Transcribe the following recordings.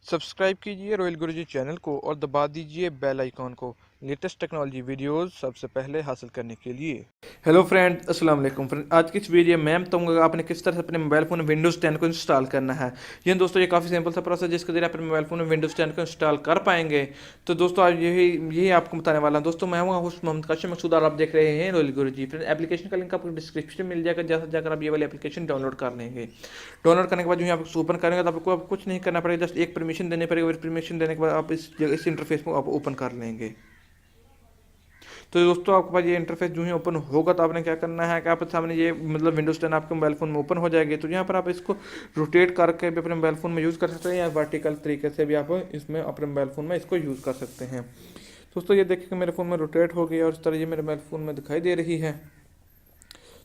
Subscribe कीजिए royal गुरुजी channel को और दबा दीजिए बेल आइकॉन को लेटेस्ट टेक्नोलॉजी वीडियोस सबसे पहले हासिल करने के लिए। हेलो फ्रेंड, अस्सलाम वालेकुम फ्रेंड। आज की इस वीडियो में मैं बताऊंगा आपने किस तरह से अपने मोबाइल फ़ोन में विंडोज़ 10 को इंस्टॉल करना है। ये दोस्तों ये काफ़ी सिंपल सा प्रोसेस है जिसके जरिए अपने मोबाइल फ़ोन में विंडोज़ 10 को इंस्टॉल कर पाएंगे। तो दोस्तों आज यही यही आपको बताने वाला हूं। दोस्तों मैं हूं होस्ट मोहम्मद काशिम मकसूद और आप देख रहे हैं रॉयल गुरुजी। फ्रेंड एप्लीकेशन का लिंक आपको डिस्क्रिप्शन में मिल जाएगा, जैसा जाकर आप ये वाली एप्लीकेशन डाउनलोड कर लेंगे। डाउनलोड करने के बाद जो है आप ओपन करेंगे तो आपको अब कुछ नहीं करना पड़ेगा, जस्ट एक परमिशन देने पड़ेगा। परमिशन देने के बाद आप इस इंटरफेस को आप ओपन कर लेंगे। तो दोस्तों आपके पास ये इंटरफेस जो है ओपन होगा तो आपने क्या करना है कि आप सामने ये मतलब विंडोज 10 आपके मोबाइल फोन में ओपन हो जाएगी। तो यहाँ पर आप इसको रोटेट करके भी अपने मोबाइल फोन में यूज़ कर सकते हैं या वर्टिकल तरीके से भी आप इसमें अपने मोबाइल फोन में इसको यूज़ कर सकते हैं। दोस्तों ये देखिए कि मेरे फ़ोन में रोटेट हो गई और इस तरह ये मेरे मोबाइल फ़ोन में दिखाई दे रही है।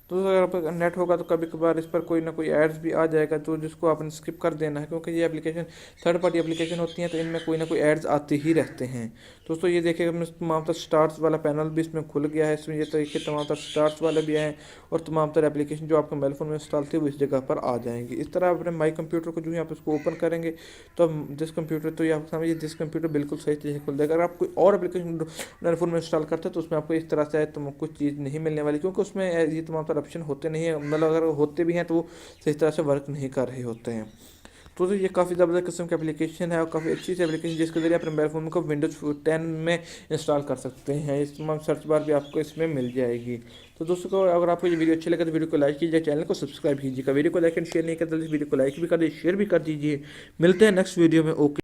तो अगर आप नेट होगा तो कभी कभार इस पर कोई ना कोई एड्स भी आ जाएगा, तो जिसको आपने स्किप कर देना है, क्योंकि ये एप्लीकेशन थर्ड पार्टी एप्लीकेशन होती हैं तो इनमें कोई ना कोई एड्स आते ही रहते हैं। दोस्तों ये देखिए तमाम तर स्टार्स वाला पैनल भी इसमें खुल गया है। इसमें ये तरीके तमाम तर स्टार्स वाले भी हैं और तमाम तर एप्लीकेशन जो आपके मोबाइल फ़ोन में इंस्टॉल थी वो इस जगह पर आ जाएंगी। इस तरह अपने माई कंप्यूटर को जो है आप इसको ओपन करेंगे तो दिस कंप्यूटर, तो ये आपके सामने ये दिस कंप्यूटर बिल्कुल सही तरीके से खुल जाएगा। अगर आप कोई और एप्लीकेशन फ़ोन में इंस्टॉल करते हैं तो उसमें आपको इस तरह से तो कुछ चीज़ नहीं मिलने वाली, क्योंकि उसमें ये तमाम तर ऑप्शन होते नहीं है। मतलब अगर होते भी हैं तो वो सही तरह से वर्क नहीं कर रहे होते हैं। तो ये काफ़ी ज़बरदस्त किस्म की एप्लीकेशन है और काफ़ी अच्छी सी एप्लीकेशन जिसके जरिए अपने मोबाइल फ़ोन को विंडोज 10 में इंस्टॉल कर सकते हैं। इस तमाम सर्च बार भी आपको इसमें मिल जाएगी। तो दोस्तों को अगर आपको ये वीडियो अच्छी लगे तो वीडियो को लाइक कीजिए, चैनल को सब्सक्राइब कीजिएगा। वीडियो को लाइक एंड शेयर नहीं करते तो इस वीडियो को लाइक भी कर दीजिए, शेयर भी कर दीजिए। मिलते हैं नेक्स्ट वीडियो में। ओके।